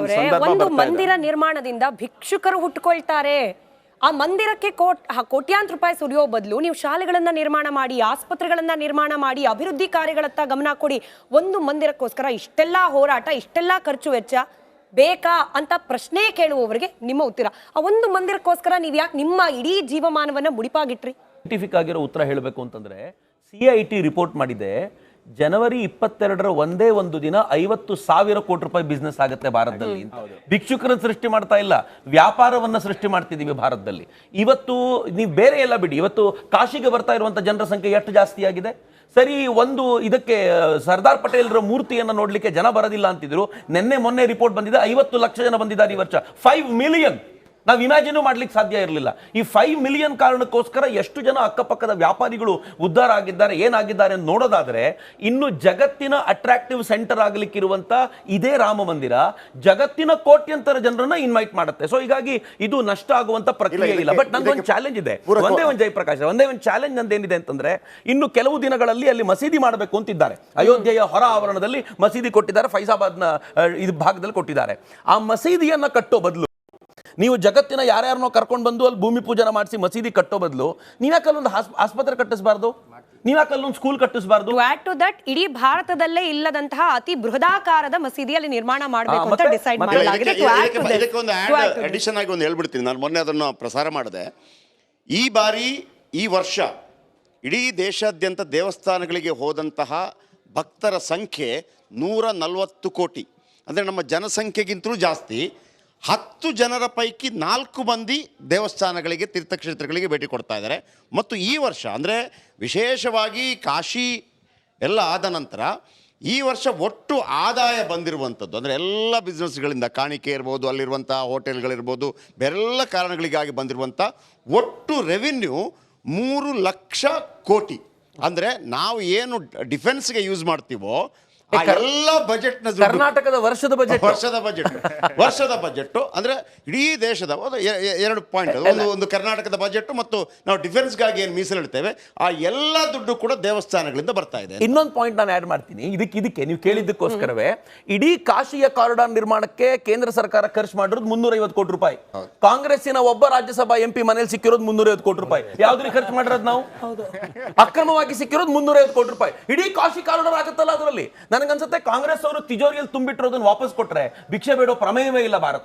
ಅವರೇ, ಒಂದು ಮಂದಿರ ನಿರ್ಮಾಣದಿಂದ ಭಿಕ್ಷುಕರು ಹುಟ್ಟುಕೊಳ್ತಾರೆ. ಆ ಮಂದಿರಕ್ಕೆ ಕೋಟ್ಯಾಂತರ ರೂಪಾಯಿ ಸುರಿಯೋ ಬದಲು ನೀವು ಶಾಲೆಗಳನ್ನ ನಿರ್ಮಾಣ ಮಾಡಿ, ಆಸ್ಪತ್ರೆಗಳನ್ನ ನಿರ್ಮಾಣ ಮಾಡಿ, ಅಭಿವೃದ್ಧಿ ಕಾರ್ಯಗಳತ್ತ ಗಮನ ಕೊಡಿ. ಒಂದು ಮಂದಿರಕ್ಕೋಸ್ಕರ ಇಷ್ಟೆಲ್ಲ ಹೋರಾಟ, ಇಷ್ಟೆಲ್ಲ ಖರ್ಚು ವೆಚ್ಚ ಬೇಕಾ ಅಂತ ಪ್ರಶ್ನೆ ಕೇಳುವವರಿಗೆ ನಿಮ್ಮ ಉತ್ತರ. ಆ ಒಂದು ಮಂದಿರಕ್ಕೋಸ್ಕರ ನೀವು ಯಾಕೆ ನಿಮ್ಮ ಇಡೀ ಜೀವಮಾನವನ್ನ ಮುಡಿಪಾಗಿಟ್ರಿ? ಸೈಂಟಿಫಿಕ್ ಆಗಿರೋ ಉತ್ತರ ಹೇಳಬೇಕು ಅಂತಂದ್ರೆ, CIT ರಿಪೋರ್ಟ್ ಮಾಡಿದೆ, ಜನವರಿ 22ರ ಒಂದೇ ಒಂದು ದಿನ 50,000 ಕೋಟಿ ರೂಪಾಯಿ ಬಿಸ್ನೆಸ್ ಆಗುತ್ತೆ ಭಾರತದಲ್ಲಿ. ಭಿಕ್ಷುಕರನ್ನು ಸೃಷ್ಟಿ ಮಾಡ್ತಾ ಇಲ್ಲ, ವ್ಯಾಪಾರವನ್ನ ಸೃಷ್ಟಿ ಮಾಡ್ತಿದೀವಿ ಭಾರತದಲ್ಲಿ. ಇವತ್ತು ನೀವು ಬೇರೆ ಎಲ್ಲ ಬಿಡಿ, ಇವತ್ತು ಕಾಶಿಗೆ ಬರ್ತಾ ಇರುವಂತ ಜನರ ಸಂಖ್ಯೆ ಎಷ್ಟು ಜಾಸ್ತಿ ಆಗಿದೆ. ಸರಿ, ಒಂದು ಇದಕ್ಕೆ ಸರ್ದಾರ್ ಪಟೇಲ್ರ ಮೂರ್ತಿಯನ್ನು ನೋಡ್ಲಿಕ್ಕೆ ಜನ ಬರೋದಿಲ್ಲ ಅಂತಿದ್ರು. ಮೊನ್ನೆ ರಿಪೋರ್ಟ್ ಬಂದಿದೆ, 50 ಲಕ್ಷ ಜನ ಬಂದಿದ್ದಾರೆ ಈ ವರ್ಷ. 5 ಮಿಲಿಯನ್ ನಾವು ಇಮ್ಯಾಜಿನ್ ಮಾಡ್ಲಿಕ್ಕೆ ಸಾಧ್ಯ ಇರಲಿಲ್ಲ. ಈ 5 ಮಿಲಿಯನ್ ಕಾರಣಕ್ಕೋಸ್ಕರ ಎಷ್ಟು ಜನ ಅಕ್ಕಪಕ್ಕದ ವ್ಯಾಪಾರಿಗಳು ಉದ್ಧಾರ ಆಗಿದ್ದಾರೆ, ಏನಾಗಿದ್ದಾರೆ ಅಂತ ನೋಡೋದಾದ್ರೆ, ಇನ್ನು ಜಗತ್ತಿನ ಅಟ್ರಾಕ್ಟಿವ್ ಸೆಂಟರ್ ಆಗ್ಲಿಕ್ಕಿರುವಂತ ಇದೇ ರಾಮ ಮಂದಿರ ಜಗತ್ತಿನ ಕೋಟ್ಯಂತರ ಜನರನ್ನ ಇನ್ವೈಟ್ ಮಾಡುತ್ತೆ. ಸೊ ಹೀಗಾಗಿ ಇದು ನಷ್ಟ ಆಗುವಂತ ಪ್ರಕ್ರಿಯೆ ಇಲ್ಲ. ಬಟ್ ನಂದೊಂದು ಚಾಲೆಂಜ್ ಇದೆ, ಒಂದೇ ಒಂದು ಜಯಪ್ರಕಾಶ್, ಒಂದೇ ಒಂದು ಚಾಲೆಂಜ್ ನಂದೇನಿದೆ ಅಂತಂದ್ರೆ, ಇನ್ನು ಕೆಲವು ದಿನಗಳಲ್ಲಿ ಅಲ್ಲಿ ಮಸೀದಿ ಮಾಡಬೇಕು ಅಂತಿದ್ದಾರೆ. ಅಯೋಧ್ಯೆಯ ಹೊರ ಆವರಣದಲ್ಲಿ ಮಸೀದಿ ಕೊಟ್ಟಿದ್ದಾರೆ, ಫೈಜಾಬಾದ್ನ ಇದು ಭಾಗದಲ್ಲಿ ಕೊಟ್ಟಿದ್ದಾರೆ. ಆ ಮಸೀದಿಯನ್ನ ಕಟ್ಟೋ ಬದಲು ನೀವು ಜಗತ್ತಿನ ಯಾರ್ಯಾರನ್ನೋ ಕರ್ಕೊಂಡು ಬಂದು ಅಲ್ಲಿ ಭೂಮಿ ಪೂಜನ ಮಾಡಿಸಿ ಮಸೀದಿ ಕಟ್ಟೋ ಬದಲು ನೀವ್ಯಾಕಲ್ಲೊಂದು ಆಸ್ಪತ್ರೆ ಕಟ್ಟಿಸಬಾರ್ದು, ನೀವ್ಯಾಕಲ್ಲೊಂದು ಸ್ಕೂಲ್ ಕಟ್ಟಿಸಬಾರ್ದು? ಆಡ್ ಟು ದಟ್, ಇಡೀ ಭಾರತದಲ್ಲೇ ಇಲ್ಲದಂತಹ ಅತಿ ಬೃಹದಾಕಾರದ ಮಸೀದಿಯಲ್ಲಿ ನಿರ್ಮಾಣ ಮಾಡಬೇಕು ಅಂತ ಡಿಸೈಡ್ ಮಾಡಲಾಗಿದೆ. ಇದಕ್ಕೆ ಒಂದು ಅಡಿಷನ್ ಆಗಿ ಒಂದು ಹೇಳ್ಬಿಡ್ತೀನಿ. ನಾನು ಮೊನ್ನೆ ಅದನ್ನು ಪ್ರಸಾರ ಮಾಡಿದೆ. ಈ ವರ್ಷ ಇಡೀ ದೇಶಾದ್ಯಂತ ದೇವಸ್ಥಾನಗಳಿಗೆ ಹೋದಂತಹ ಭಕ್ತರ ಸಂಖ್ಯೆ 140 ಕೋಟಿ. ಅಂದರೆ ನಮ್ಮ ಜನಸಂಖ್ಯೆಗಿಂತಲೂ ಜಾಸ್ತಿ. 10 ಜನರ ಪೈಕಿ 4 ಮಂದಿ ದೇವಸ್ಥಾನಗಳಿಗೆ, ತೀರ್ಥಕ್ಷೇತ್ರಗಳಿಗೆ ಭೇಟಿ ಕೊಡ್ತಾ ಇದ್ದಾರೆ. ಮತ್ತು ಈ ವರ್ಷ ಅಂದರೆ ವಿಶೇಷವಾಗಿ ಕಾಶಿ ಎಲ್ಲ ಆದ ನಂತರ ಈ ವರ್ಷ ಒಟ್ಟು ಆದಾಯ ಬಂದಿರುವಂಥದ್ದು, ಅಂದರೆ ಎಲ್ಲ ಬಿಸ್ನೆಸ್ಗಳಿಂದ, ಕಾಣಿಕೆ ಇರ್ಬೋದು, ಅಲ್ಲಿರುವಂಥ ಹೋಟೆಲ್ಗಳಿರ್ಬೋದು, ಬೇರೆಲ್ಲ ಕಾರಣಗಳಿಗಾಗಿ ಬಂದಿರುವಂಥ ಒಟ್ಟು ರೆವಿನ್ಯೂ 3 ಲಕ್ಷ ಕೋಟಿ. ಅಂದರೆ ನಾವು ಏನು ಡಿಫೆನ್ಸ್ಗೆ ಯೂಸ್ ಮಾಡ್ತೀವೋ ಎಲ್ಲ ಬಜೆಟ್ ಕರ್ನಾಟಕದ ವರ್ಷದ ಬಜೆಟ್ ಅಂದ್ರೆ ಇಡೀ ದೇಶದ 2 ಪಾಯಿಂಟ್. ಒಂದು ಕರ್ನಾಟಕದ ಬಜೆಟ್ ಮತ್ತು ನಾವು ಡಿಫೆನ್ಸ್ಗಾಗಿ ಏನು ಮೀಸಲಿಡ್ತೇವೆ ಆ ಎಲ್ಲ ದುಡ್ಡು ಕೂಡ ದೇವಸ್ಥಾನಗಳಿಂದ ಬರ್ತಾ ಇದೆ. ಇನ್ನೊಂದು ಪಾಯಿಂಟ್ ನಾನು ಆಡ್ ಮಾಡ್ತೀನಿ. ಇದಕ್ಕೆ ನೀವು ಕೇಳಿದ್ದಕ್ಕೋಸ್ಕರವೇ ಇಡೀ ಕಾಶಿಯ ಕಾರಿಡಾರ್ ನಿರ್ಮಾಣಕ್ಕೆ ಕೇಂದ್ರ ಸರ್ಕಾರ ಖರ್ಚು ಮಾಡಿರೋದು 350 ಕೋಟಿ ರೂಪಾಯಿ. ಕಾಂಗ್ರೆಸ್ಸಿನ ಒಬ್ಬ ರಾಜ್ಯಸಭಾ MP ಮನೇಲಿ ಸಿಕ್ಕಿರೋದು 350 ಕೋಟಿ ರೂಪಾಯಿ. ಯಾವ್ದ್ರಿಗೆ ಖರ್ಚು ಮಾಡಿರೋದು ನಾವು? ಅಕ್ರಮವಾಗಿ ಸಿಕ್ಕಿರೋದು 350 ಕೋಟಿ ರೂಪಾಯಿ. ಇಡೀ ಕಾಶಿ ಕಾರಿಡಾರ್ ಆಗುತ್ತಲ್ಲ ಅದರಲ್ಲಿ. ನನಗನ್ಸುತ್ತೆ ಕಾಂಗ್ರೆಸ್ ಅವರು ತಿಜೋರಿಯಲ್ಲಿ ತುಂಬಿಟ್ಟಿರೋದನ್ನ ವಾಪಸ್ ಕೊಟ್ರೆ ಭಿಕ್ಷೆ ಬೇಡೋ ಪ್ರಮೇಯವೇ ಇಲ್ಲ ಭಾರತ.